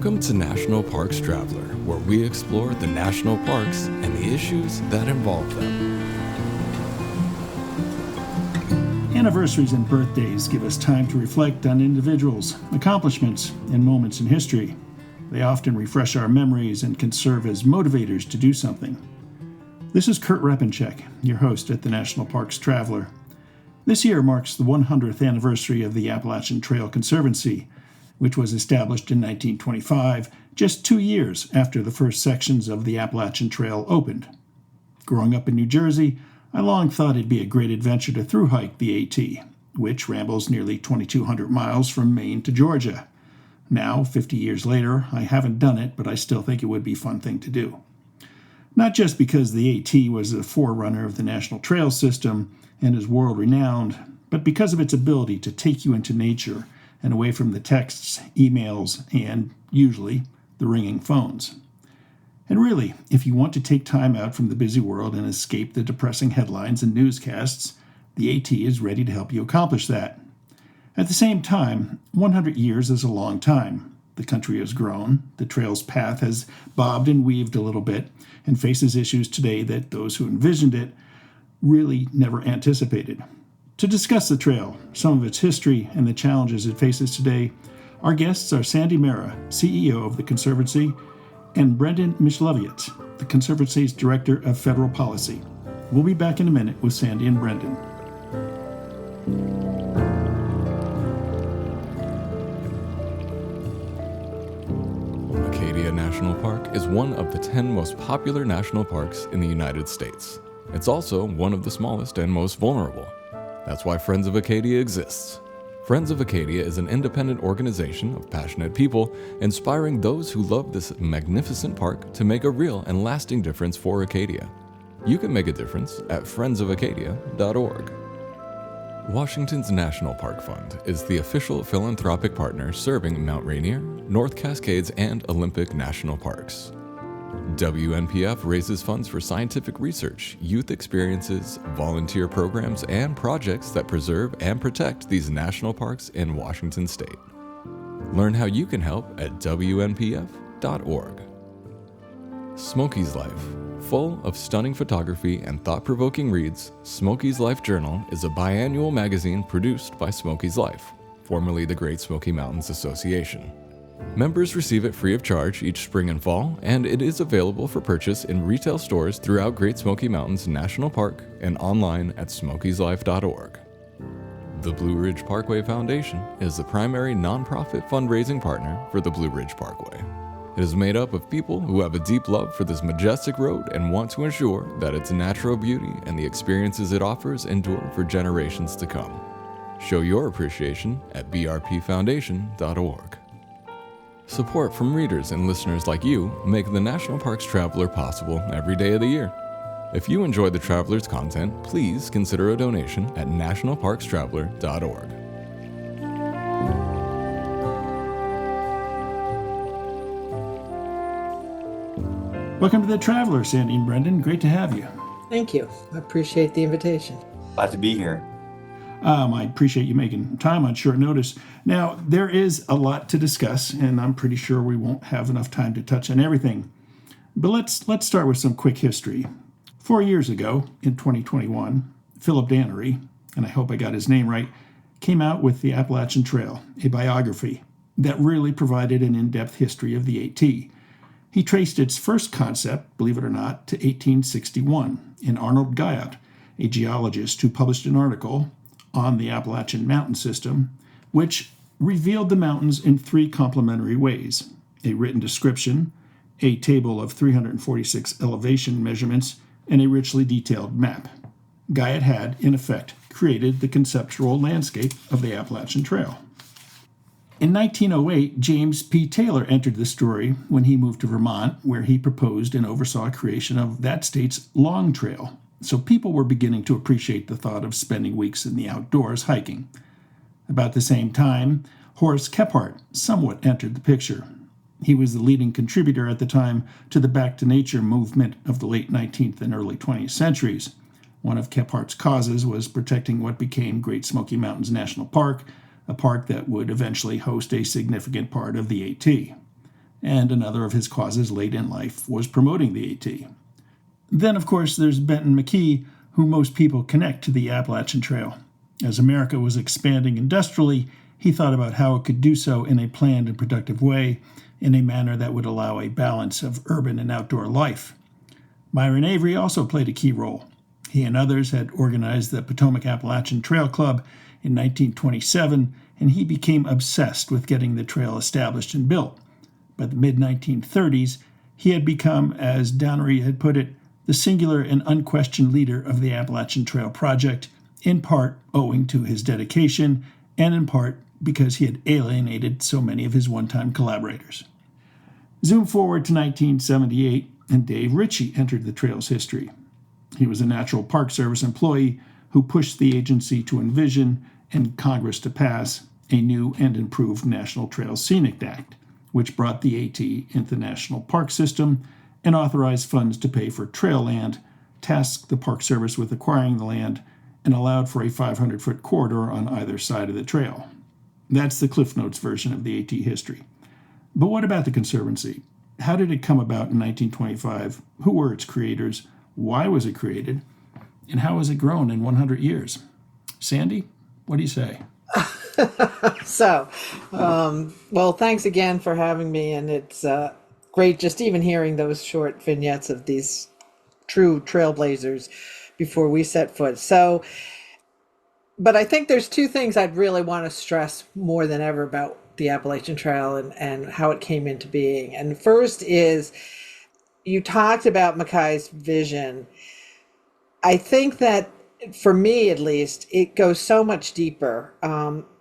Welcome to National Parks Traveler, where we explore the national parks and the issues that involve them. Anniversaries and birthdays give us time to reflect on individuals, accomplishments, and moments in history. They often refresh our memories and can serve as motivators to do something. This is Kurt Repenchek, your host at the National Parks Traveler. This year marks the 100th anniversary of the Appalachian Trail Conservancy, which was established in 1925, just 2 years after the first sections of the Appalachian Trail opened. Growing up in New Jersey, I long thought it'd be a great adventure to thru-hike the AT, which rambles nearly 2,200 miles from Maine to Georgia. Now, 50 years later, I haven't done it, but I still think it would be a fun thing to do. Not just because the AT was a forerunner of the National Trail System and is world-renowned, but because of its ability to take you into nature and away from the texts, emails, and, usually, the ringing phones. And really, if you want to take time out from the busy world and escape the depressing headlines and newscasts, the AT is ready to help you accomplish that. At the same time, 100 years is a long time. The country has grown, the trail's path has bobbed and weaved a little bit, and faces issues today that those who envisioned it really never anticipated. To discuss the trail, some of its history, and the challenges it faces today, our guests are Sandi Marra, CEO of the Conservancy, and Brendan Mysliwiec, the Conservancy's Director of Federal Policy. We'll be back in a minute with Sandi and Brendan. Acadia National Park is one of the 10 most popular national parks in the United States. It's also one of the smallest and most vulnerable. That's why Friends of Acadia exists. Friends of Acadia is an independent organization of passionate people inspiring those who love this magnificent park to make a real and lasting difference for Acadia. You can make a difference at friendsofacadia.org. Washington's National Park Fund is the official philanthropic partner serving Mount Rainier, North Cascades, and Olympic National Parks. WNPF raises funds for scientific research, youth experiences, volunteer programs, and projects that preserve and protect these national parks in Washington state. Learn how you can help at WNPF.org. Smokey's Life. Full of stunning photography and thought-provoking reads, Smokey's Life Journal is a biannual magazine produced by Smokey's Life, formerly the Great Smoky Mountains Association. Members receive it free of charge each spring and fall, and it is available for purchase in retail stores throughout Great Smoky Mountains National Park and online at smokieslife.org. The Blue Ridge Parkway Foundation is the primary nonprofit fundraising partner for the Blue Ridge Parkway. It is made up of people who have a deep love for this majestic road and want to ensure that its natural beauty and the experiences it offers endure for generations to come. Show your appreciation at brpfoundation.org. Support from readers and listeners like you make the National Parks Traveler possible every day of the year. If you enjoy the Traveler's content, please consider a donation at nationalparkstraveler.org. Welcome to the Traveler, Sandi and Brendan. Great to have you. Thank you. I appreciate the invitation. Glad to be here. I appreciate you making time on short notice. Now, there is a lot to discuss, and I'm pretty sure we won't have enough time to touch on everything. But let's start with some quick history. 4 years ago, in 2021, Philip Dannery, and I hope I got his name right, came out with the Appalachian Trail, a biography that really provided an in-depth history of the AT. He traced its first concept, believe it or not, to 1861 in Arnold Guyot, a geologist who published an article on the Appalachian Mountain System, which revealed the mountains in 3 complementary ways: a written description, a table of 346 elevation measurements, and a richly detailed map. Guyot had, in effect, created the conceptual landscape of the Appalachian Trail. In 1908, James P. Taylor entered the story when he moved to Vermont, where he proposed and oversaw creation of that state's Long Trail. So people were beginning to appreciate the thought of spending weeks in the outdoors hiking. About the same time, Horace Kephart somewhat entered the picture. He was the leading contributor at the time to the Back to Nature movement of the late 19th and early 20th centuries. One of Kephart's causes was protecting what became Great Smoky Mountains National Park, a park that would eventually host a significant part of the AT. and another of his causes late in life was promoting the AT. Then, of course, there's Benton McKee, who most people connect to the Appalachian Trail. As America was expanding industrially, he thought about how it could do so in a planned and productive way, in a manner that would allow a balance of urban and outdoor life. Myron Avery also played a key role. He and others had organized the Potomac Appalachian Trail Club in 1927, and he became obsessed with getting the trail established and built. By the mid-1930s, he had become, as Downery had put it, the singular and unquestioned leader of the Appalachian Trail Project, in part owing to his dedication, and in part because he had alienated so many of his one-time collaborators. Zoom forward to 1978, and Dave Ritchie entered the trail's history. He was a National Park Service employee who pushed the agency to envision, and Congress to pass, a new and improved National Trail Scenic Act, which brought the AT into the national park system and authorized funds to pay for trail land, tasked the Park Service with acquiring the land, and allowed for a 500-foot corridor on either side of the trail. That's the Cliff Notes version of the AT history. But what about the Conservancy? How did it come about in 1925? Who were its creators? Why was it created? And how has it grown in 100 years? Sandi, what do you say? Well, thanks again for having me, and it's great just even hearing those short vignettes of these true trailblazers before we set foot. But I think there's two things I'd really want to stress more than ever about the Appalachian Trail and how it came into being. And first is, you talked about Mackay's vision. I think that, for me at least, it goes so much deeper.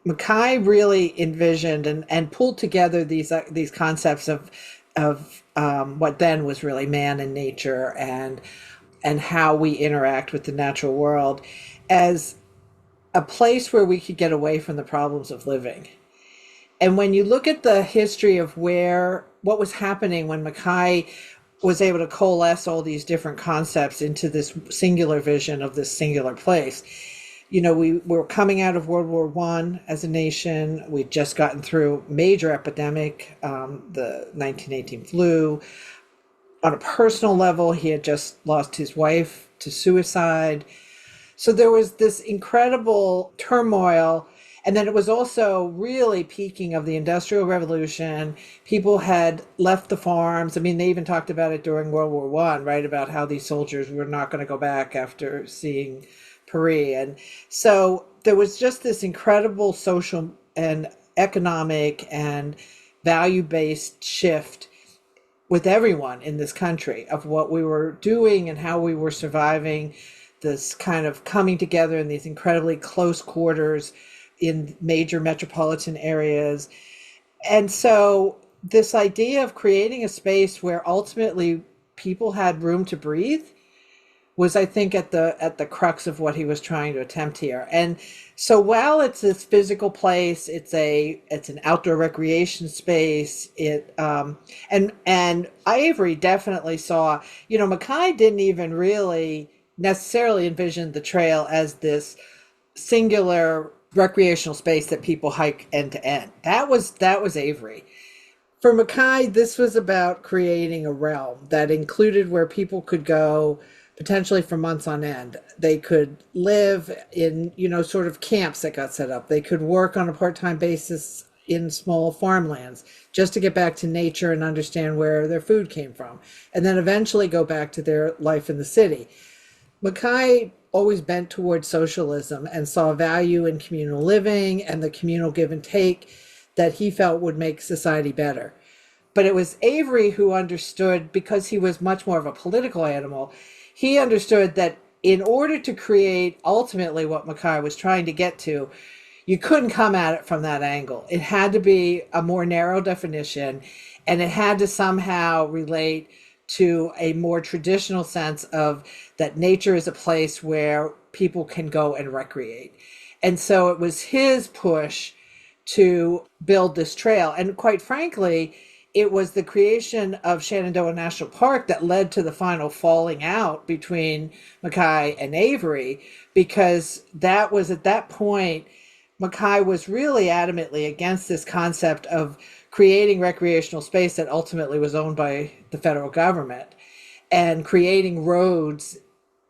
Mackay really envisioned and pulled together these concepts of what then was really man and nature and how we interact with the natural world as a place where we could get away from the problems of living. And when you look at the history of what was happening when Mackay was able to coalesce all these different concepts into this singular vision of this singular place, we were coming out of World War I as a nation. We'd just gotten through major epidemic, the 1918 flu. On a personal level, he had just lost his wife to suicide. So there was this incredible turmoil. And then it was also really peaking of the Industrial Revolution. People had left the farms. I mean, they even talked about it during World War I, right? About how these soldiers were not going to go back after seeing Paris. And so there was just this incredible social and economic and value-based shift with everyone in this country of what we were doing and how we were surviving, this kind of coming together in these incredibly close quarters in major metropolitan areas. And so this idea of creating a space where ultimately people had room to breathe was, I think, at the crux of what he was trying to attempt here. And so while it's this physical place, it's an outdoor recreation space. And Avery definitely saw, Mackay didn't even really necessarily envision the trail as this singular recreational space that people hike end to end. That was Avery. For Mackay, this was about creating a realm that included where people could go potentially for months on end. They could live in, sort of camps that got set up. They could work on a part-time basis in small farmlands just to get back to nature and understand where their food came from, and then eventually go back to their life in the city. Mackay always bent towards socialism and saw value in communal living and the communal give and take that he felt would make society better. But it was Avery who understood, because he was much more of a political animal, he understood that in order to create ultimately what Mackay was trying to get to, you couldn't come at it from that angle. It had to be a more narrow definition, and it had to somehow relate to a more traditional sense of that nature is a place where people can go and recreate. And so it was his push to build this trail. And quite frankly, it was the creation of Shenandoah National Park that led to the final falling out between Mackay and Avery, because that was at that point Mackay was really adamantly against this concept of creating recreational space that ultimately was owned by the federal government and creating roads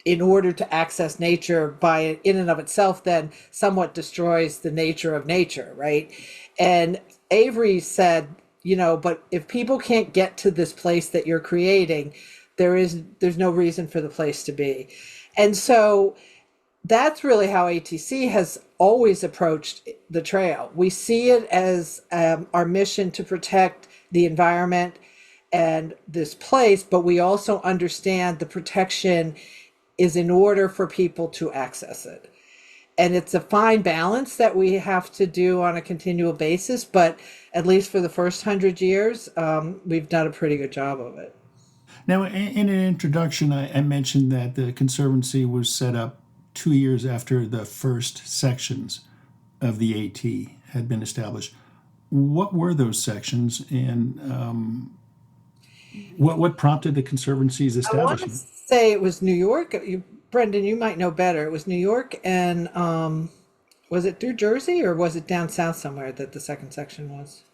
in order to access nature by in and of itself then somewhat destroys the nature of nature, right? And Avery said, but if people can't get to this place that you're creating, there's no reason for the place to be. And so that's really how ATC has always approached the trail. We see it as our mission to protect the environment and this place, but we also understand the protection is in order for people to access it. And it's a fine balance that we have to do on a continual basis, but at least for the first 100 years, we've done a pretty good job of it. Now, in an introduction, I mentioned that the Conservancy was set up 2 years after the first sections of the AT had been established. What were those sections, and what prompted the Conservancy's I want to establishment? say it was New York. Brendan, you might know better. It was New York, and was it through Jersey or was it down south somewhere that the second section was?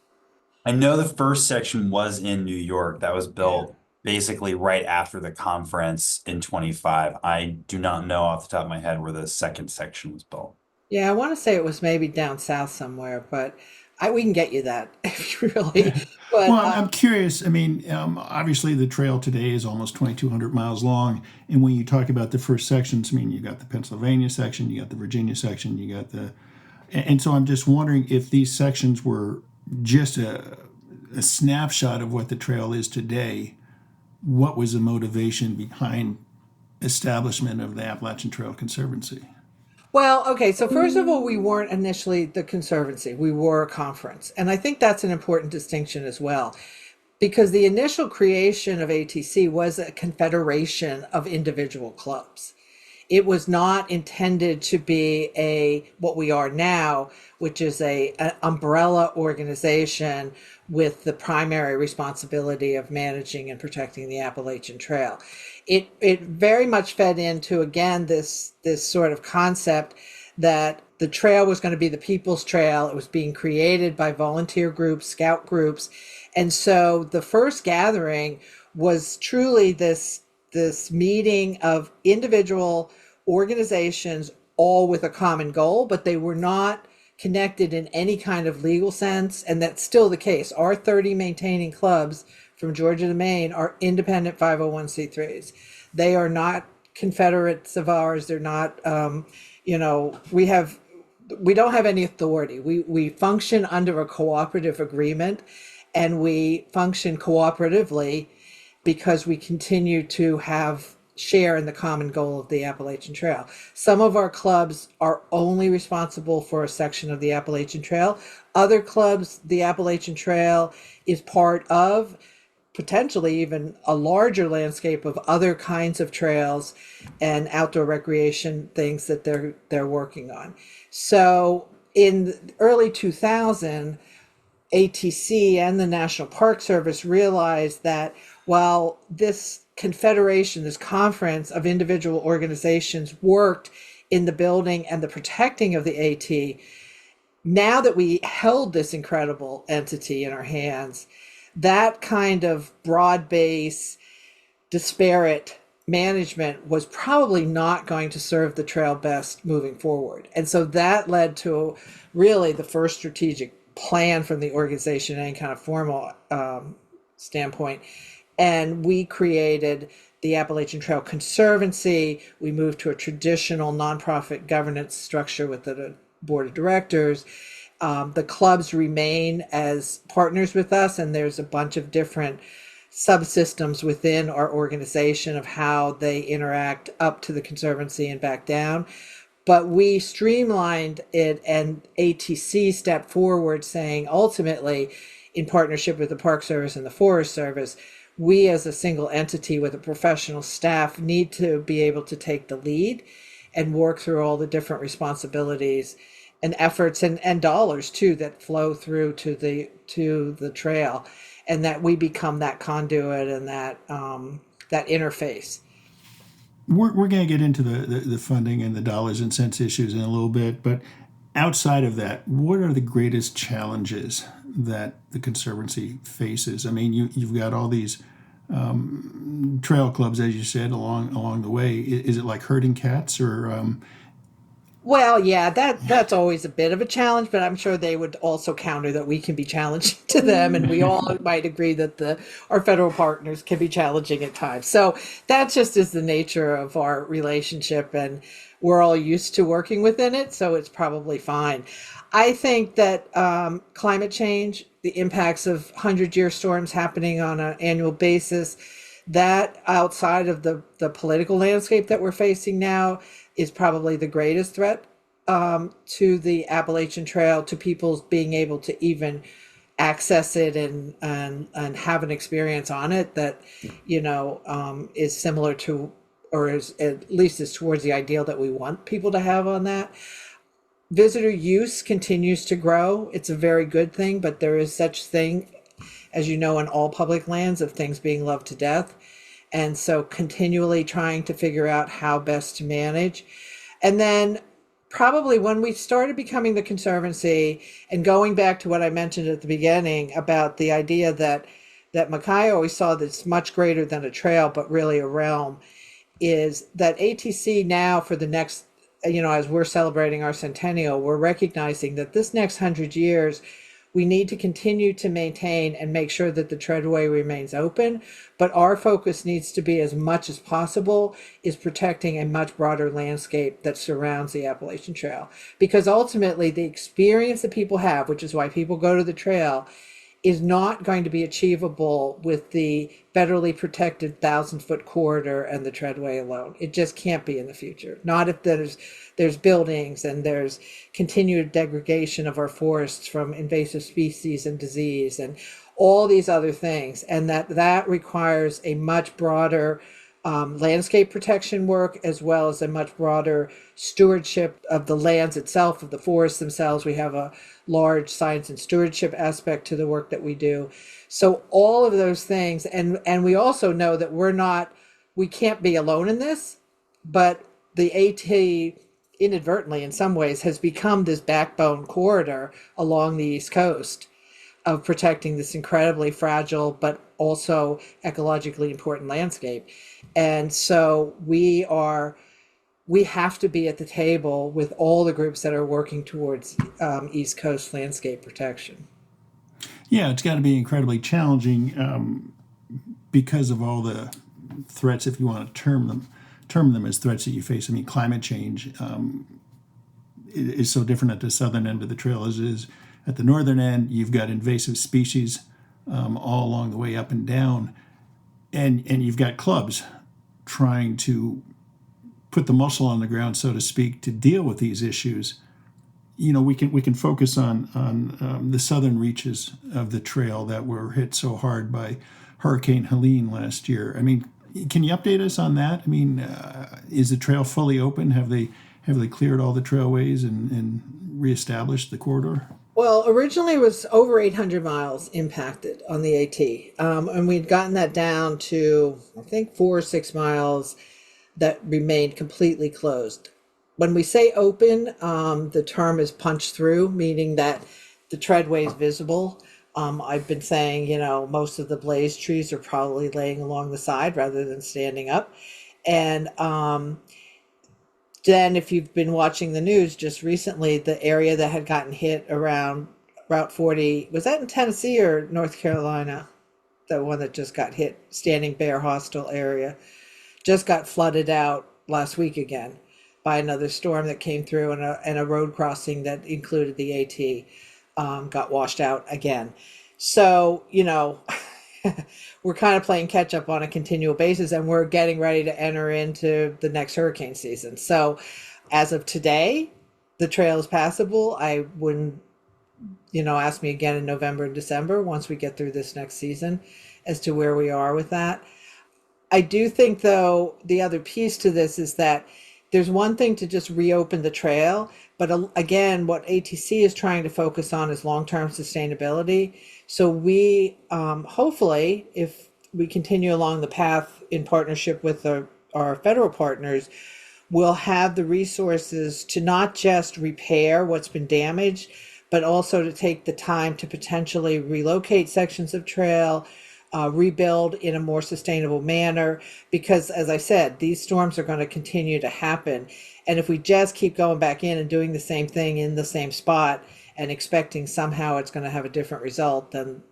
I know the first section was in New York. That was Yeah. built basically right after the conference in 25. I do not know off the top of my head where the second section was built. Yeah, I want to say it was maybe down south somewhere, but we can get you that if you really. Well, But I'm curious. I mean, obviously the trail today is almost 2,200 miles long, and when you talk about the first sections, I mean, you got the Pennsylvania section, you got the Virginia section, you got and so I'm just wondering if these sections were just a snapshot of what the trail is today. What was the motivation behind establishment of the Appalachian Trail Conservancy? Well, okay, so first of all, we weren't initially the Conservancy, we were a conference. And I think that's an important distinction as well, because the initial creation of ATC was a confederation of individual clubs. It was not intended to be what we are now, which is an umbrella organization with the primary responsibility of managing and protecting the Appalachian Trail. It very much fed into, again, this sort of concept that the trail was going to be the people's trail. It was being created by volunteer groups, scout groups. And so the first gathering was truly this meeting of individual organizations, all with a common goal, but they were not connected in any kind of legal sense. And that's still the case. Our 30 maintaining clubs from Georgia to Maine are independent 501c3s. They are not confederates of ours. They're not, we don't have any authority. We function under a cooperative agreement, and we function cooperatively because we continue to have share in the common goal of the Appalachian Trail. Some of our clubs are only responsible for a section of the Appalachian Trail. Other clubs, the Appalachian Trail is part of potentially even a larger landscape of other kinds of trails and outdoor recreation things that they're working on. So in early 2000, ATC and the National Park Service realized that while this confederation, this conference of individual organizations worked in the building and the protecting of the AT, now that we held this incredible entity in our hands, that kind of broad base, disparate management was probably not going to serve the trail best moving forward. And so that led to really the first strategic plan from the organization in any kind of formal standpoint. And we created the Appalachian Trail Conservancy. We moved to a traditional nonprofit governance structure with the board of directors. The clubs remain as partners with us, and there's a bunch of different subsystems within our organization of how they interact up to the Conservancy and back down. But we streamlined it, and ATC stepped forward saying, ultimately, in partnership with the Park Service and the Forest Service, we as a single entity with a professional staff need to be able to take the lead and work through all the different responsibilities and efforts and dollars too that flow through to the trail, and that we become that conduit and that interface. We're going to get into the funding and the dollars and cents issues in a little bit, but outside of that, what are the greatest challenges that the Conservancy faces? I mean, you've got all these trail clubs, as you said, along the way. Is it like herding cats, or Well, yeah, that's always a bit of a challenge, but I'm sure they would also counter that we can be challenging to them, and we all might agree that the our federal partners can be challenging at times. So that just is the nature of our relationship, and we're all used to working within it, so it's probably fine. I think that climate change, the impacts of 100-year storms happening on an annual basis, that outside of the political landscape that we're facing now is probably the greatest threat to the Appalachian Trail, to people's being able to even access it and have an experience on it that, is similar to, or is at least is towards the ideal that we want people to have on that. Visitor use continues to grow. It's a very good thing, but there is such thing, as you know, in all public lands, of things being loved to death. And so continually trying to figure out how best to manage. And then probably when we started becoming the Conservancy, and going back to what I mentioned at the beginning about the idea that Mackay always saw this much greater than a trail, but really a realm, is that ATC now for the next, as we're celebrating our centennial, we're recognizing that this next 100 years, we need to continue to maintain and make sure that the treadway remains open, but our focus needs to be, as much as possible, is protecting a much broader landscape that surrounds the Appalachian Trail. Because ultimately, the experience that people have, which is why people go to the trail, is not going to be achievable with the federally protected 1,000-foot corridor and the treadway alone. It just can't be in the future. Not if there's buildings and there's continued degradation of our forests from invasive species and disease and all these other things. And that requires a much broader landscape protection work, as well as a much broader stewardship of the lands itself, of the forests themselves. We have a large science and stewardship aspect to the work that we do. So all of those things, and we also know that we can't be alone in this, but the AT inadvertently in some ways has become this backbone corridor along the East Coast of protecting this incredibly fragile but also ecologically important landscape. And so we have to be at the table with all the groups that are working towards East Coast landscape protection. yeah, it's got to be incredibly challenging because of all the threats, if you want to term them as threats that you face. I mean, climate change is so different at the southern end of the trail as it is at the northern end. You've got invasive species all along the way up and down, and you've got clubs trying to put the muscle on the ground, so to speak, to deal with these issues. We can focus on the southern reaches of the trail that were hit so hard by Hurricane Helene last year. I mean, can you update us on that? I mean, is the trail fully open? Have they cleared all the trailways and reestablished the corridor? Well, originally it was over 800 miles impacted on the AT, and we'd gotten that down to, I think, 4 or 6 miles that remained completely closed. When we say open, the term is punched through, meaning that the treadway is visible. I've been saying, most of the blaze trees are probably laying along the side rather than standing up. And then if you've been watching the news just recently, the area that had gotten hit around Route 40, was that in Tennessee or North Carolina? The one that just got hit, Standing Bear Hostel area, just got flooded out last week again by another storm that came through, and a road crossing that included the AT got washed out again. So, we're kind of playing catch up on a continual basis, and we're getting ready to enter into the next hurricane season. So as of today, the trail is passable. I wouldn't, ask me again in November and December once we get through this next season as to where we are with that. I do think, though, the other piece to this is that there's one thing to just reopen the trail, but again, what ATC is trying to focus on is long-term sustainability. So we, hopefully, if we continue along the path in partnership with our federal partners, we'll have the resources to not just repair what's been damaged, but also to take the time to potentially relocate sections of trail, rebuild in a more sustainable manner. Because, as I said, these storms are going to continue to happen. And if we just keep going back in and doing the same thing in the same spot and expecting somehow it's going to have a different result, then,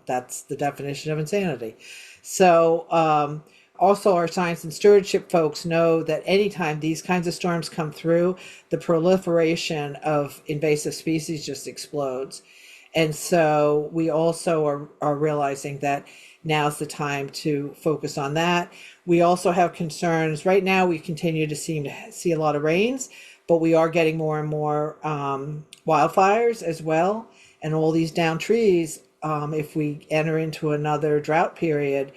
that's the definition of insanity. So, also, our science and stewardship folks know that anytime these kinds of storms come through, the proliferation of invasive species just explodes. And so we also are realizing that now's the time to focus on that. We also have concerns. Right now, we continue to seem to see a lot of rains, but we are getting more and more wildfires as well. And all these downed trees, if we enter into another drought period,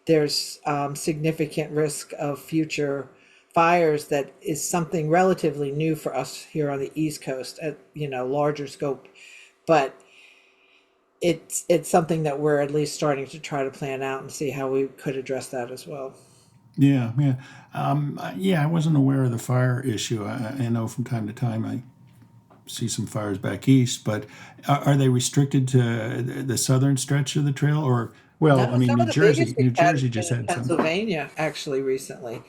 there's significant risk of future fires. That is something relatively new for us here on the East Coast at larger scope, but it's something that we're at least starting to try to plan out and see how we could address that as well. Yeah, yeah. I wasn't aware of the fire issue. I know from time to time I see some fires back east, but are they restricted to the southern stretch of the trail, or well, No, I mean, some New of the biggest Jersey, New we've had has Jersey been just in had some. Pennsylvania actually recently.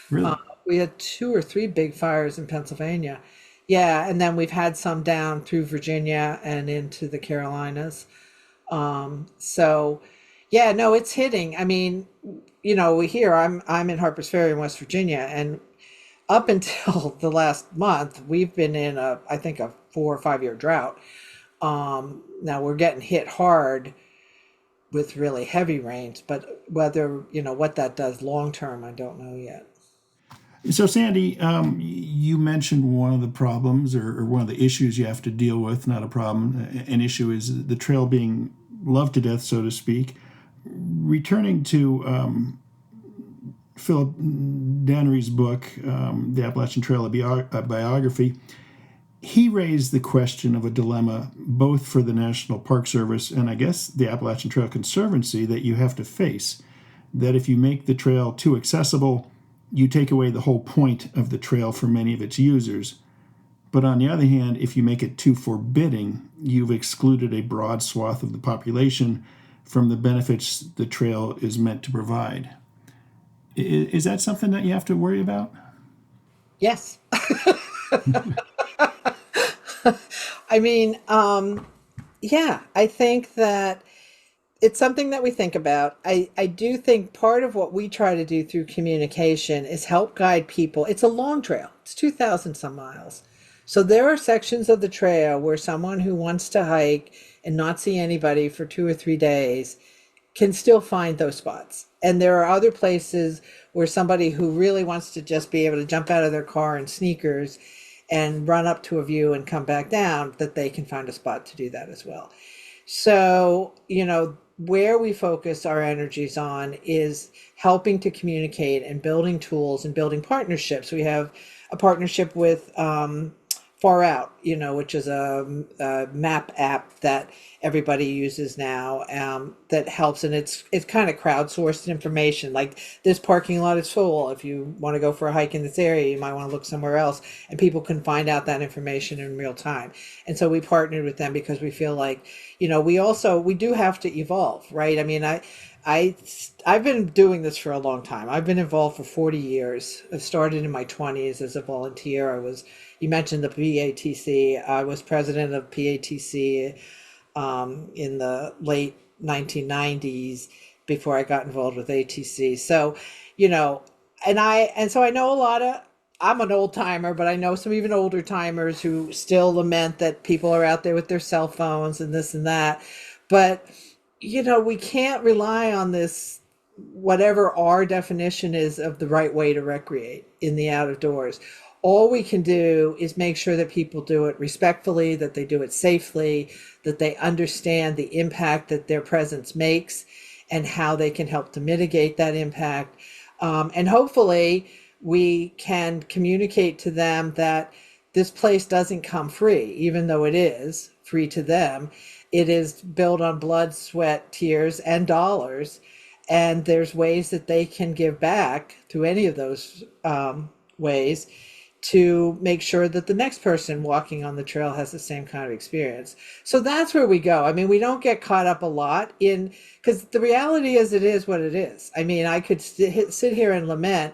Really? We had 2 or 3 big fires in Pennsylvania. Yeah, and then we've had some down through Virginia and into the Carolinas. So yeah, no, it's hitting. I mean, we hear I'm in Harpers Ferry in West Virginia, and up until the last month, we've been in I think a 4 or 5 year drought. Now we're getting hit hard with really heavy rains, but whether, what that does long term, I don't know yet. So, Sandy, you mentioned one of the problems or one of the issues you have to deal with, not a problem, an issue is the trail being loved to death, so to speak. Returning to Philip Dannery's book, The Appalachian Trail, a biography, he raised the question of a dilemma both for the National Park Service and I guess the Appalachian Trail Conservancy that you have to face. That if you make the trail too accessible, you take away the whole point of the trail for many of its users. But on the other hand, if you make it too forbidding, you've excluded a broad swath of the population from the benefits the trail is meant to provide. Is that something that you have to worry about? Yes. I mean, yeah, I think that it's something that we think about. I do think part of what we try to do through communication is help guide people. It's a long trail. It's 2,000 some miles. So there are sections of the trail where someone who wants to hike and not see anybody for 2 or 3 days can still find those spots. And there are other places where somebody who really wants to just be able to jump out of their car in sneakers and run up to a view and come back down, that they can find a spot to do that as well. So, where we focus our energies on is helping to communicate and building tools and building partnerships. We have a partnership with Far Out, which is a map app that everybody uses now, that helps, and it's kind of crowdsourced information. Like, this parking lot is full. If you want to go for a hike in this area, you might want to look somewhere else, and people can find out that information in real time. And so we partnered with them because we feel like, we do have to evolve, right? I mean, I've been doing this for a long time. I've been involved for 40 years. I started in my 20s as a volunteer. You mentioned the PATC. I was president of PATC in the late 1990s before I got involved with ATC. So, so I know I'm an old timer, but I know some even older timers who still lament that people are out there with their cell phones and this and that. But we can't rely on this, whatever our definition is of the right way to recreate in the out of doors. All we can do is make sure that people do it respectfully, that they do it safely, that they understand the impact that their presence makes and how they can help to mitigate that impact. And hopefully we can communicate to them that this place doesn't come free, even though it is free to them. It is built on blood, sweat, tears, and dollars. And there's ways that they can give back through any of those ways to make sure that the next person walking on the trail has the same kind of experience. So that's where we go. I mean, we don't get caught up a lot in, because the reality is it is what it is. I mean, I could sit here and lament.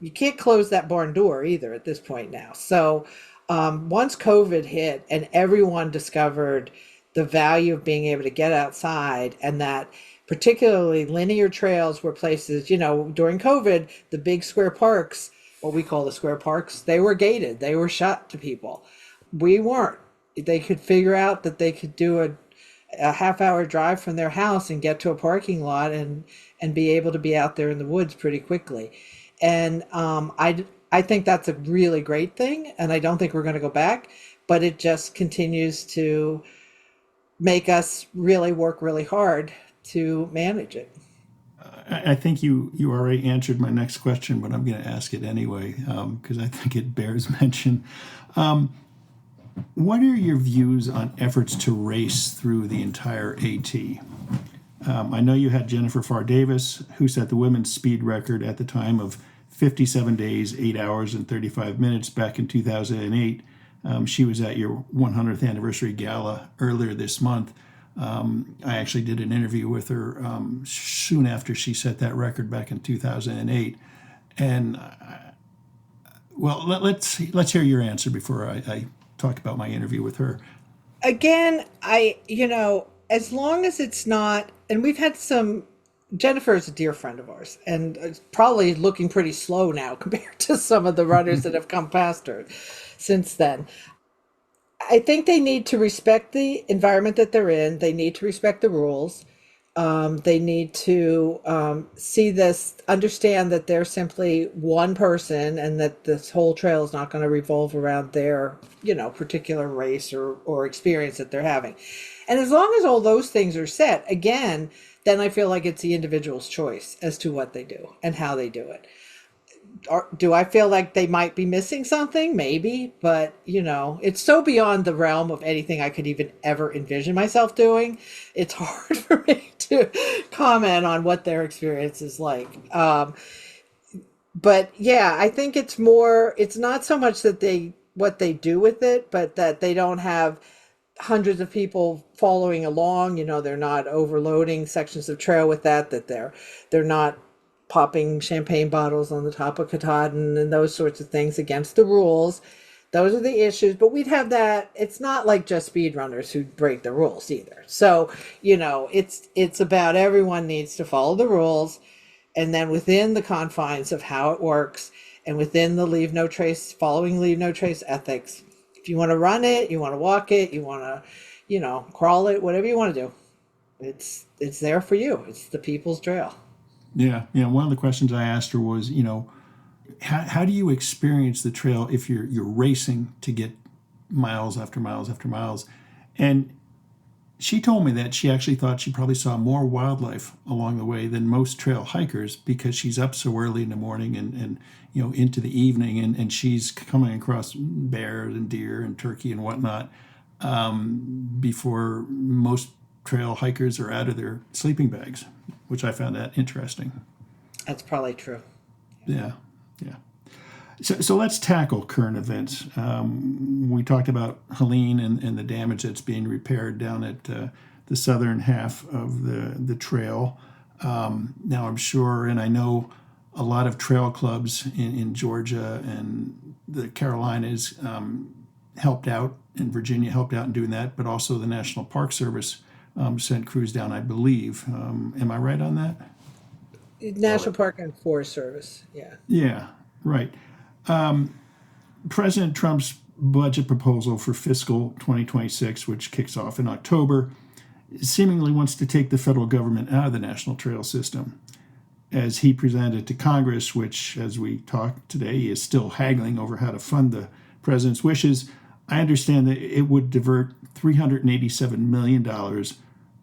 You can't close that barn door either at this point now. So once COVID hit and everyone discovered the value of being able to get outside, and that particularly linear trails were places, during COVID, the big square parks, what we call the square parks, they were gated. They were shut to people. We weren't. They could figure out that they could do a half-hour drive from their house and get to a parking lot and be able to be out there in the woods pretty quickly. And I think that's a really great thing, and I don't think we're going to go back, but it just continues to make us really work really hard to manage it. I think you already answered my next question, but I'm going to ask it anyway because I think it bears mention. What are your views on efforts to race through the entire AT? I know you had Jennifer Farr Davis, who set the women's speed record at the time of 57 days, 8 hours, and 35 minutes back in 2008. She was at your 100th anniversary gala earlier this month. I actually did an interview with her soon after she set that record back in 2008. And let's hear your answer before I talk about my interview with her. Again, as long as it's not, and we've had Jennifer is a dear friend of ours, and it's probably looking pretty slow now compared to some of the runners that have come past her since then. I think they need to respect the environment that they're in. They need to respect the rules. They need to understand that they're simply one person, and that this whole trail is not going to revolve around their, particular race or experience that they're having. And as long as all those things are set, again, then I feel like it's the individual's choice as to what they do and how they do it. Do I feel like they might be missing something? Maybe, but it's so beyond the realm of anything I could even ever envision myself doing. It's hard for me to comment on what their experience is like. But yeah, I think it's not so much that what they do with it, but that they don't have hundreds of people following along. They're not overloading sections of trail with that they're not popping champagne bottles on the top of Katahdin and those sorts of things against the rules. Those are the issues, but we'd have that. It's not like just speedrunners who break the rules either. So, it's about everyone needs to follow the rules, and then within the confines of how it works and within the following leave no trace ethics. If you want to run it, you want to walk it, you want to, crawl it, whatever you want to do, it's there for you. It's the people's trail. Yeah. One of the questions I asked her was, how do you experience the trail if you're racing to get miles after miles after miles? And she told me that she actually thought she probably saw more wildlife along the way than most trail hikers, because she's up so early in the morning and into the evening, and she's coming across bears and deer and turkey and whatnot before most trail hikers are out of their sleeping bags, which I found that interesting. That's probably true. Yeah. So let's tackle current events. We talked about Helene and the damage that's being repaired down at the southern half of the trail. Now I'm sure, and I know a lot of trail clubs in Georgia and the Carolinas helped out, and Virginia helped out in doing that, but also the National Park Service sent crews down, I believe. Am I right on that? National Park and Forest Service, yeah. Yeah, right. President Trump's budget proposal for fiscal 2026, which kicks off in October, seemingly wants to take the federal government out of the National Trail System. As he presented to Congress, which, as we talk today, is still haggling over how to fund the president's wishes, I understand that it would divert $387 million,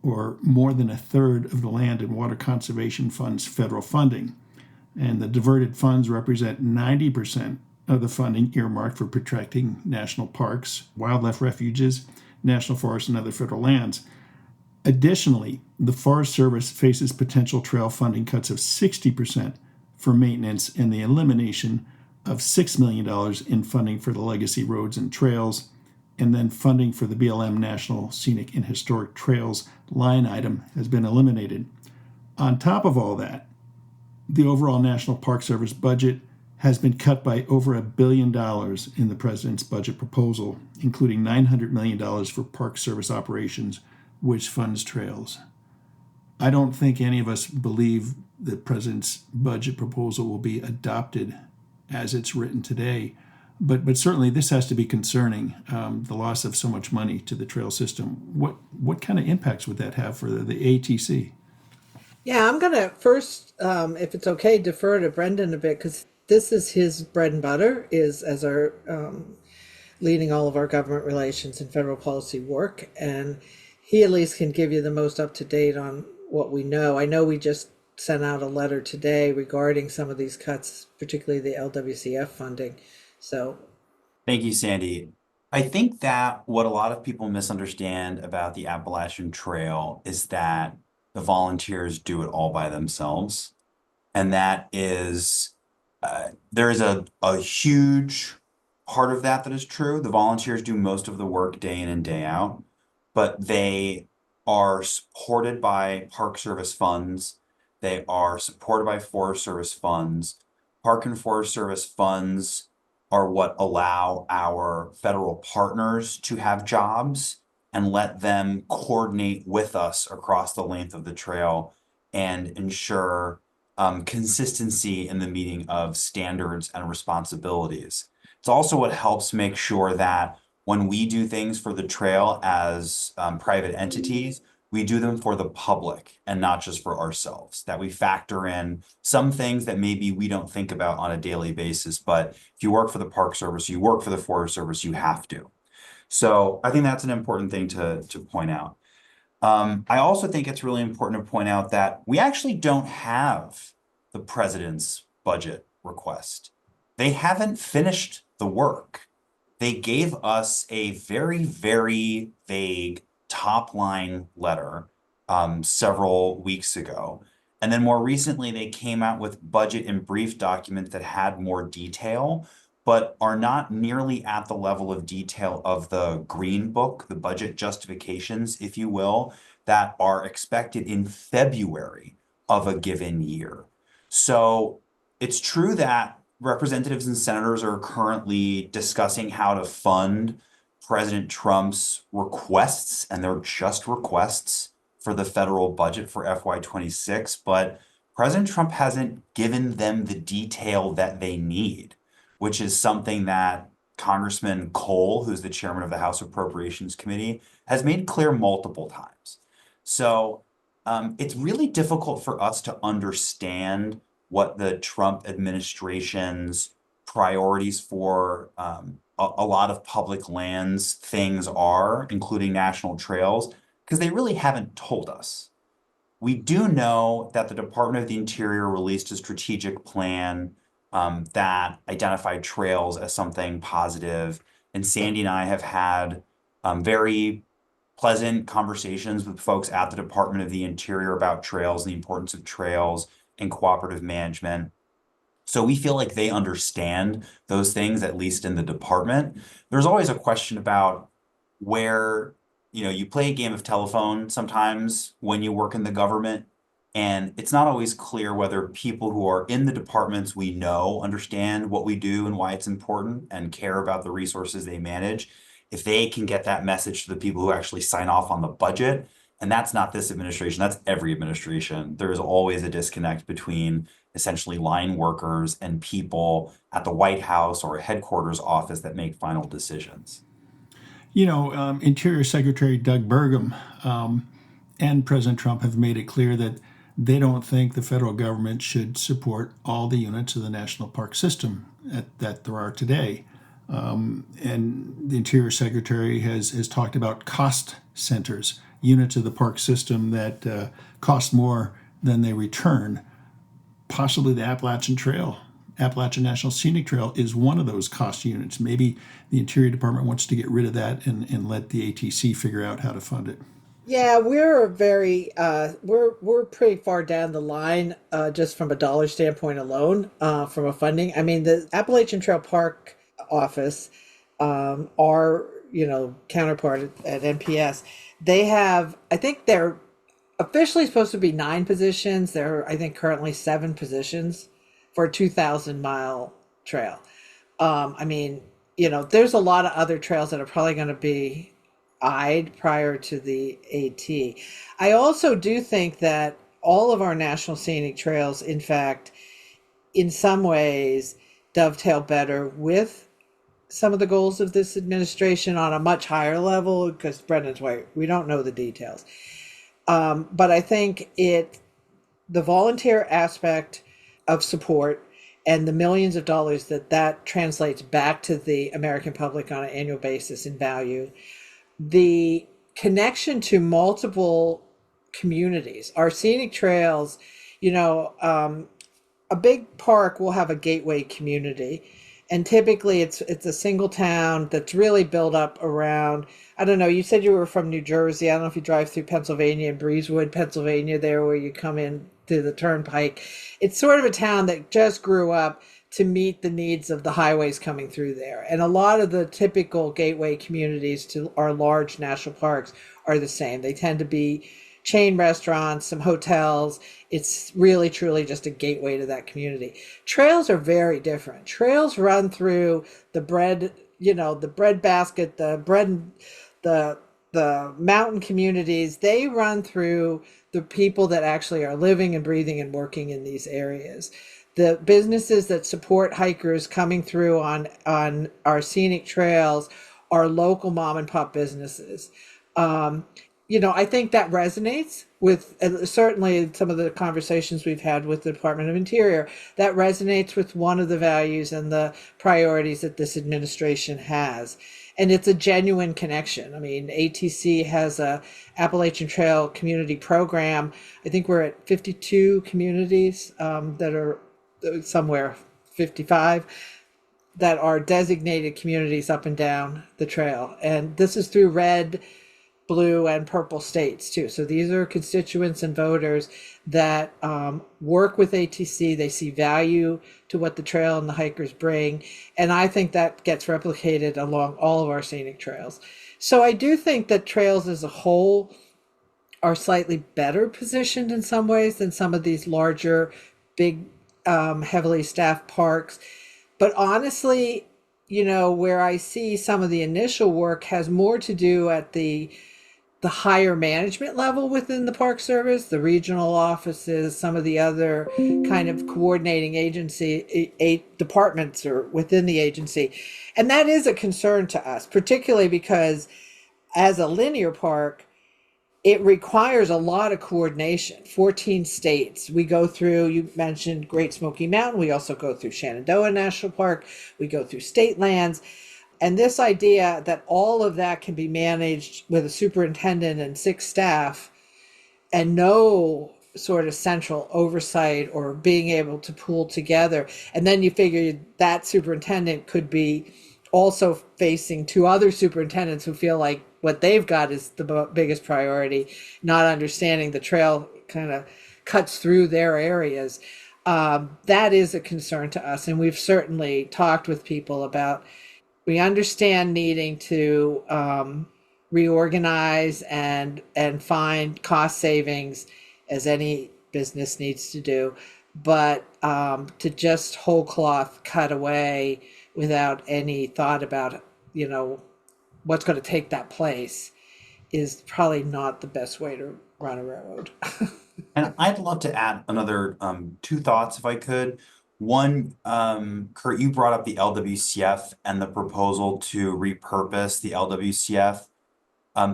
or more than a third of the Land and Water Conservation Fund's federal funding. And the diverted funds represent 90% of the funding earmarked for protecting national parks, wildlife refuges, national forests, and other federal lands. Additionally, the Forest Service faces potential trail funding cuts of 60% for maintenance and the elimination of $6 million in funding for the legacy roads and trails, and then funding for the BLM National Scenic and Historic Trails line item has been eliminated. On top of all that, the overall National Park Service budget has been cut by over $1 billion in the president's budget proposal, including $900 million for Park Service operations, which funds trails. I don't think any of us believe the president's budget proposal will be adopted as it's written today, but certainly this has to be concerning, the loss of so much money to the trail system. What kind of impacts would that have for the ATC? Yeah, I'm going to first, if it's okay, defer to Brendan a bit because this is his bread and butter, is as our leading all of our government relations and federal policy work, and he at least can give you the most up to date on what we know. I know we just sent out a letter today regarding some of these cuts, particularly the LWCF funding. So, Thank you, Sandy. I think that what a lot of people misunderstand about the Appalachian Trail is that the volunteers do it all by themselves. And that is, there is a huge part of that is true. The volunteers do most of the work day in and day out, but they are supported by Park Service funds. They are supported by Forest Service funds. Park and Forest Service funds are what allow our federal partners to have jobs and let them coordinate with us across the length of the trail and ensure consistency in the meeting of standards and responsibilities. It's also what helps make sure that when we do things for the trail as private entities, we do them for the public and not just for ourselves, that we factor in some things that maybe we don't think about on a daily basis, but if you work for the Park Service, you work for the Forest Service, you have to. So I think that's an important thing to point out. I also think it's really important to point out that we actually don't have the president's budget request. They haven't finished the work. They gave us a very, very vague top line letter several weeks ago. And then more recently, they came out with budget and brief documents that had more detail, but are not nearly at the level of detail of the Green Book, the budget justifications, if you will, that are expected in February of a given year. So it's true that representatives and senators are currently discussing how to fund President Trump's requests, and they're just requests for the federal budget for FY26, but President Trump hasn't given them the detail that they need, which is something that Congressman Cole, who's the chairman of the House Appropriations Committee, has made clear multiple times. So it's really difficult for us to understand what the Trump administration's priorities for a lot of public lands things are, including national trails, because they really haven't told us. We do know that the Department of the Interior released a strategic plan that identified trails as something positive. And Sandy and I have had very pleasant conversations with folks at the Department of the Interior about trails and the importance of trails and cooperative management. So we feel like they understand those things, at least in the department. There's always a question about where, you play a game of telephone sometimes when you work in the government, and it's not always clear whether people who are in the departments we know understand what we do and why it's important and care about the resources they manage, if they can get that message to the people who actually sign off on the budget. And that's not this administration, that's every administration. There is always a disconnect between essentially line workers and people at the White House or a headquarters office that make final decisions. Interior Secretary Doug Burgum and President Trump have made it clear that they don't think the federal government should support all the units of the national park system that there are today. And the Interior Secretary has talked about cost centers, units of the park system that cost more than they return. Possibly the Appalachian National Scenic Trail is one of those cost units. Maybe the Interior Department wants to get rid of that and let the ATC figure out how to fund it. Yeah, we're very we're pretty far down the line just from a dollar standpoint alone from a funding. I mean, the Appalachian Trail Park office, our counterpart at NPS, they have, I think they're officially supposed to be 9 positions. There are, I think, currently 7 positions for a 2,000-mile trail. I mean, there's a lot of other trails that are probably going to be eyed prior to the AT. I also do think that all of our national scenic trails, in fact, in some ways, dovetail better with some of the goals of this administration on a much higher level because Brendan's right. We don't know the details. But I think the volunteer aspect of support and the millions of dollars that translates back to the American public on an annual basis in value, the connection to multiple communities, our scenic trails, a big park will have a gateway community, and typically it's a single town that's really built up around, I don't know, you said you were from New Jersey. I don't know if you drive through Pennsylvania and Breezewood, Pennsylvania, there where you come in to the turnpike. It's sort of a town that just grew up to meet the needs of the highways coming through there. And a lot of the typical gateway communities to our large national parks are the same. They tend to be chain restaurants, some hotels. It's really truly just a gateway to that community. Trails are very different. Trails run through the bread, the bread basket, the the mountain communities. They run through the people that actually are living and breathing and working in these areas. The businesses that support hikers coming through on our scenic trails are local mom and pop businesses. Um, I think that resonates with certainly some of the conversations we've had with the Department of Interior. That resonates with one of the values and the priorities that this administration has. And it's a genuine connection. I mean, ATC has a Appalachian Trail Community Program. I think we're at 52 communities that are somewhere 55 that are designated communities up and down the trail. And this is through red, blue, and purple states too. So these are constituents and voters that work with ATC. They see value to what the trail and the hikers bring. And I think that gets replicated along all of our scenic trails. So I do think that trails as a whole are slightly better positioned in some ways than some of these larger, big, heavily staffed parks. But honestly, where I see some of the initial work has more to do at the higher management level within the Park Service, the regional offices, some of the other kind of coordinating agency departments or within the agency. And that is a concern to us, particularly because as a linear park, it requires a lot of coordination. 14 states. We go through, you mentioned Great Smoky Mountain. We also go through Shenandoah National Park. We go through state lands. And this idea that all of that can be managed with a superintendent and 6 staff and no sort of central oversight or being able to pool together. And then you figure that superintendent could be also facing 2 other superintendents who feel like what they've got is the biggest priority, not understanding the trail kind of cuts through their areas. That is a concern to us. And we've certainly talked with people about, we understand needing to reorganize and find cost savings as any business needs to do, but to just whole cloth cut away without any thought about what's going to take that place is probably not the best way to run a railroad. And I'd love to add another 2 thoughts if I could. One, Kurt, you brought up the LWCF and the proposal to repurpose the LWCF.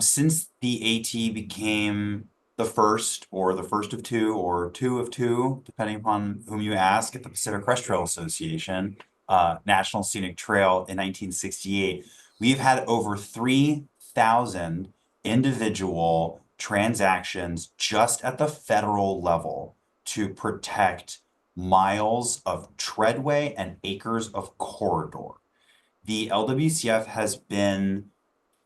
Since the AT became the first of two or two of two, depending upon whom you ask, at the Pacific Crest Trail Association, National Scenic Trail in 1968, we've had over 3,000 individual transactions just at the federal level to protect miles of treadway and acres of corridor. The LWCF has been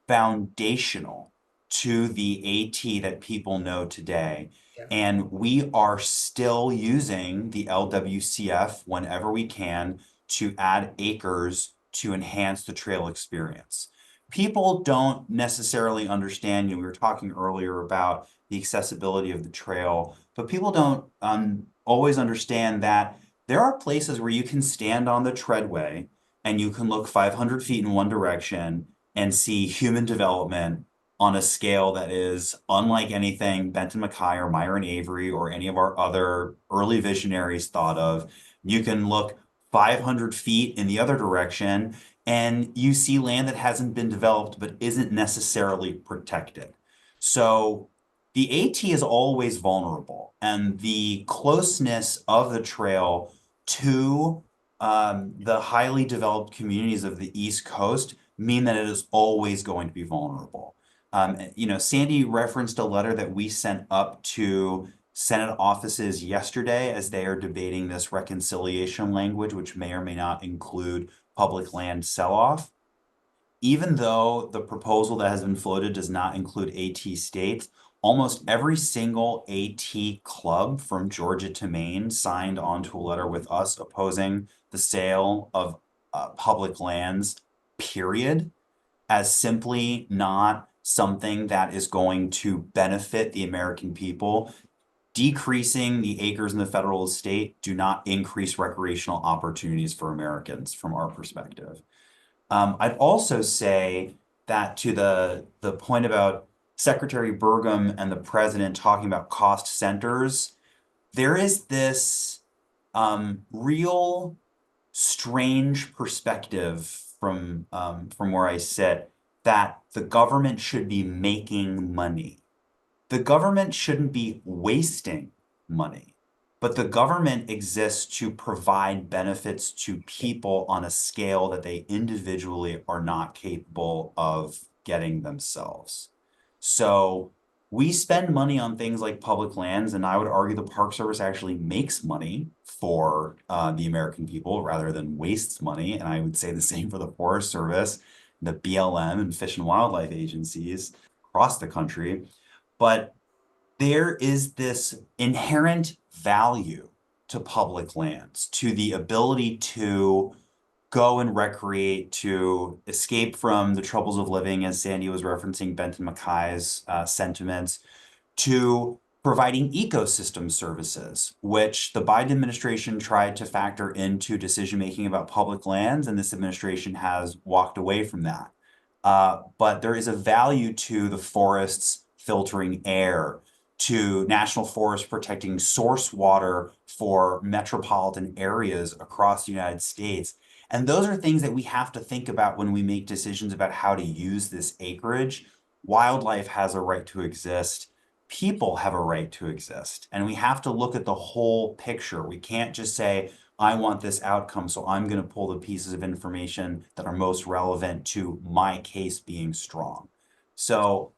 foundational to the AT that people know today. Yeah. And we are still using the LWCF whenever we can to add acres to enhance the trail experience. People don't necessarily understand, we were talking earlier about the accessibility of the trail, but people don't always understand that there are places where you can stand on the treadway and you can look 500 feet in one direction and see human development on a scale that is unlike anything Benton Mackay or Myron Avery or any of our other early visionaries thought of. You can look 500 feet in the other direction and you see land that hasn't been developed but isn't necessarily protected. So the AT is always vulnerable, and the closeness of the trail to the highly developed communities of the East Coast mean that it is always going to be vulnerable. Sandi referenced a letter that we sent up to Senate offices yesterday as they are debating this reconciliation language, which may or may not include public land sell-off. Even though the proposal that has been floated does not include AT states, almost every single AT club from Georgia to Maine signed onto a letter with us opposing the sale of public lands, period, as simply not something that is going to benefit the American people. Decreasing the acres in the federal estate do not increase recreational opportunities for Americans from our perspective. I'd also say that to the point about Secretary Burgum and the president talking about cost centers, there is this real strange perspective from where I sit that the government should be making money. The government shouldn't be wasting money, but the government exists to provide benefits to people on a scale that they individually are not capable of getting themselves. So we spend money on things like public lands, and I would argue the Park Service actually makes money for the American people rather than wastes money. And I would say the same for the Forest Service, the BLM, and Fish and Wildlife agencies across the country. But there is this inherent value to public lands, to the ability to go and recreate, to escape from the troubles of living, as Sandi was referencing Benton Mackay's sentiments, to providing ecosystem services, which the Biden administration tried to factor into decision-making about public lands, and this administration has walked away from that. But there is a value to the forests filtering air, to national forests protecting source water for metropolitan areas across the United States. And those are things that we have to think about when we make decisions about how to use this acreage. Wildlife has a right to exist. People have a right to exist. And we have to look at the whole picture. We can't just say, I want this outcome, so I'm going to pull the pieces of information that are most relevant to my case being strong. So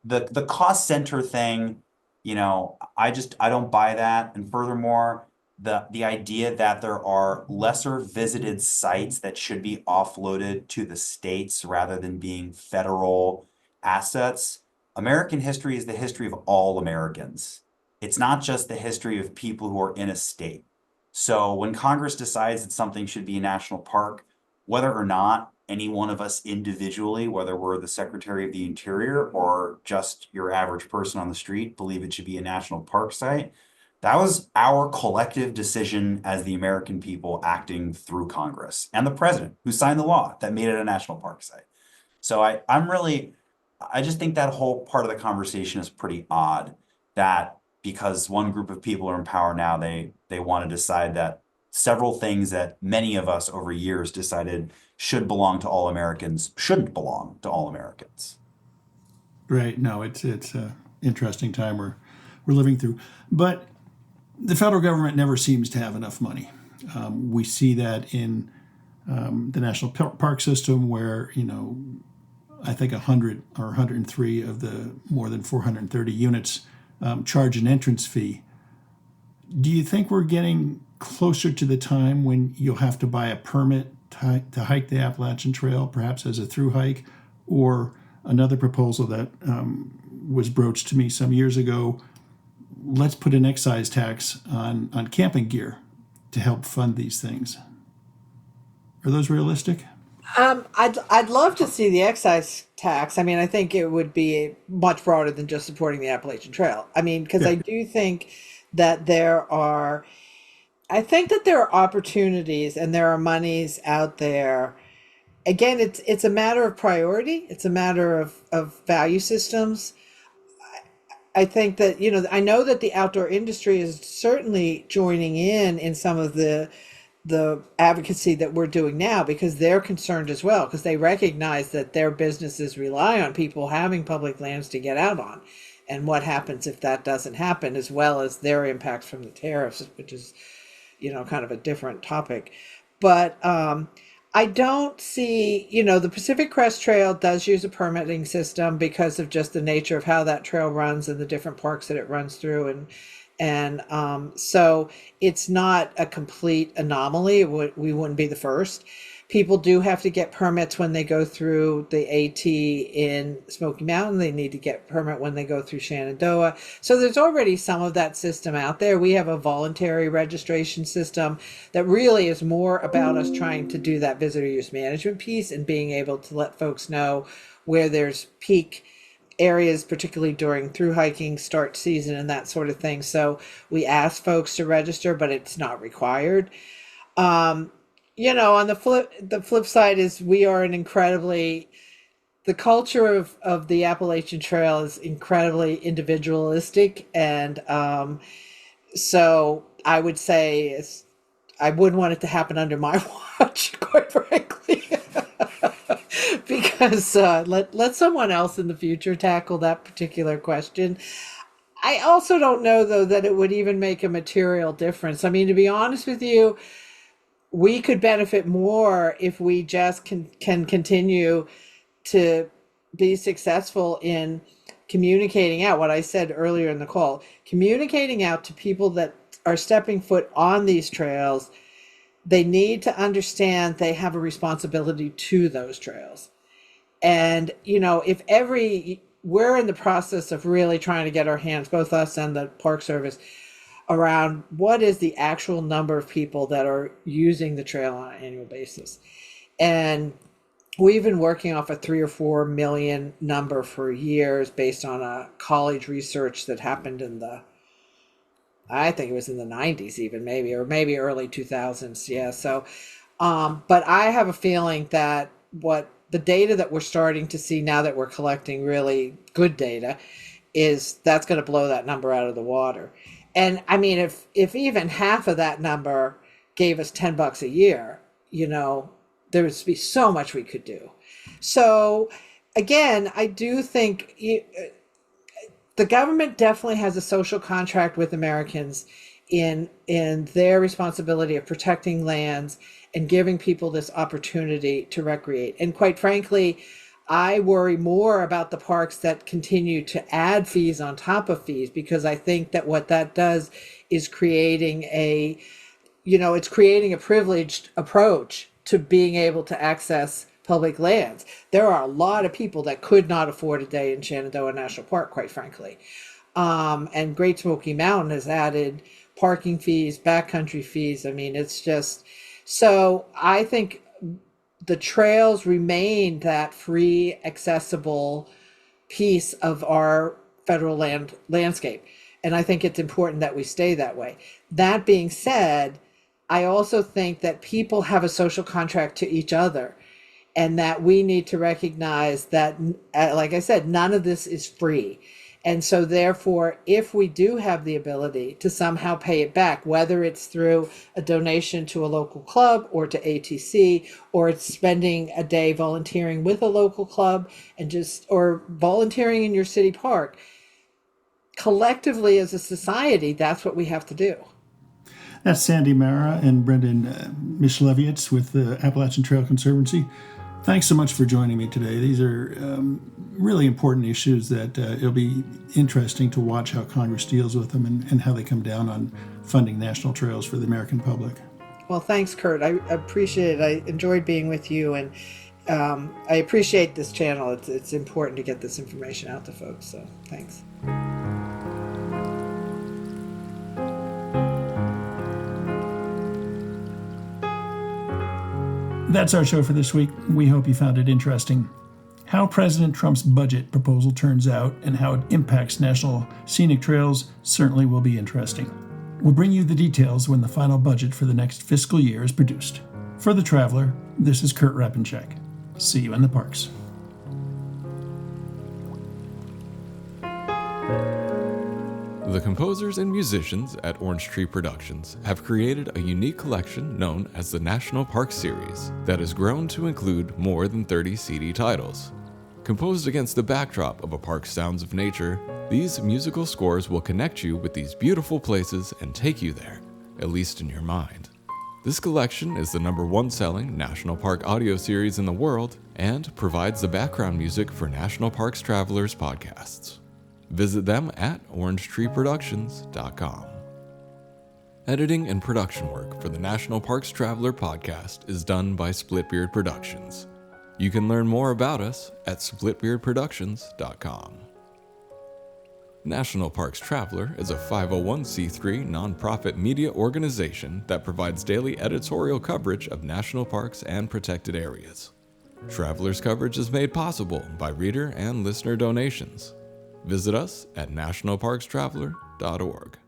the cost center thing, I don't buy that. And furthermore, the idea that there are lesser visited sites that should be offloaded to the states rather than being federal assets. American history is the history of all Americans. It's not just the history of people who are in a state. So when Congress decides that something should be a national park, whether or not any one of us individually, whether we're the Secretary of the Interior or just your average person on the street, believe it should be a national park site, that was our collective decision as the American people acting through Congress and the president who signed the law that made it a national park site. So I just think that whole part of the conversation is pretty odd, that because one group of people are in power now, they want to decide that several things that many of us over years decided should belong to all Americans shouldn't belong to all Americans. Right. No, it's an interesting time we're living through. But the federal government never seems to have enough money. We see that in the national park system, where I think 100 or 103 of the more than 430 units charge an entrance fee. Do you think we're getting closer to the time when you'll have to buy a permit to hike the Appalachian Trail, perhaps as a through hike, or another proposal that was broached to me some years ago. Let's put an excise tax on camping gear to help fund these things. Are those realistic? I'd love to see the excise tax. I mean, I think it would be much broader than just supporting the Appalachian Trail. I mean, because Yeah. I do think that I think that there are opportunities and there are monies out there. Again, it's a matter of priority. It's a matter of value systems. I think that, I know that the outdoor industry is certainly joining in some of the advocacy that we're doing now, because they're concerned as well, because they recognize that their businesses rely on people having public lands to get out on, and what happens if that doesn't happen, as well as their impacts from the tariffs, which is kind of a different topic. But I don't see, the Pacific Crest Trail does use a permitting system because of just the nature of how that trail runs and the different parks that it runs through, and so it's not a complete anomaly. We wouldn't be the first. People do have to get permits when they go through the AT in Smoky Mountain. They need to get permit when they go through Shenandoah. So there's already some of that system out there. We have a voluntary registration system that really is more about us trying to do that visitor use management piece and being able to let folks know where there's peak areas, particularly during through hiking start season and that sort of thing. So we ask folks to register, but it's not required. On the flip side is we are the culture of the Appalachian Trail is incredibly individualistic. And so I would say I wouldn't want it to happen under my watch, quite frankly. Because let someone else in the future tackle that particular question. I also don't know, though, that it would even make a material difference. I mean, to be honest with you, we could benefit more if we just can continue to be successful in communicating out what I said earlier in the call, communicating out to people that are stepping foot on these trails. They need to understand they have a responsibility to those trails. And, we're in the process of really trying to get our hands, both us and the Park Service, around what is the actual number of people that are using the trail on an annual basis. And we've been working off a 3 or 4 million number for years based on a college research that happened I think it was in the 90s even, maybe early 2000s. Yeah. So, but I have a feeling that what the data that we're starting to see now that we're collecting really good data is that's going to blow that number out of the water. And I mean, if even half of that number gave us $10 a year, there would be so much we could do. So again, I do think the government definitely has a social contract with Americans in their responsibility of protecting lands and giving people this opportunity to recreate. And quite frankly, I worry more about the parks that continue to add fees on top of fees, because I think that what that does is creating a privileged approach to being able to access public lands. There are a lot of people that could not afford a day in Shenandoah National Park, quite frankly. And Great Smoky Mountain has added parking fees, backcountry fees. I mean, it's just, so I think the trails remain that free, accessible piece of our federal landscape. And I think it's important that we stay that way. That being said, I also think that people have a social contract to each other, and that we need to recognize that, like I said, none of this is free. And so therefore, if we do have the ability to somehow pay it back, whether it's through a donation to a local club or to ATC, or it's spending a day volunteering with a local club or volunteering in your city park, collectively as a society, that's what we have to do. That's Sandi Marra and Brendan Mysliwiec with the Appalachian Trail Conservancy. Thanks so much for joining me today. These are really important issues that it'll be interesting to watch how Congress deals with them and how they come down on funding national trails for the American public. Well, thanks, Kurt. I appreciate it. I enjoyed being with you, and I appreciate this channel. It's important to get this information out to folks. So thanks. That's our show for this week. We hope you found it interesting. How President Trump's budget proposal turns out and how it impacts national scenic trails certainly will be interesting. We'll bring you the details when the final budget for the next fiscal year is produced. For The Traveler, this is Kurt Repenchek. See you in the parks. The composers and musicians at Orange Tree Productions have created a unique collection known as the National Park Series that has grown to include more than 30 CD titles. Composed against the backdrop of a park's sounds of nature, these musical scores will connect you with these beautiful places and take you there, at least in your mind. This collection is the #1 selling National Park audio series in the world and provides the background music for National Parks Travelers podcasts. Visit them at orangetreeproductions.com. Editing and production work for the National Parks Traveler podcast is done by Splitbeard Productions. You can learn more about us at splitbeardproductions.com. National Parks Traveler is a 501c3 nonprofit media organization that provides daily editorial coverage of national parks and protected areas. Traveler's coverage is made possible by reader and listener donations. Visit us at nationalparkstraveler.org.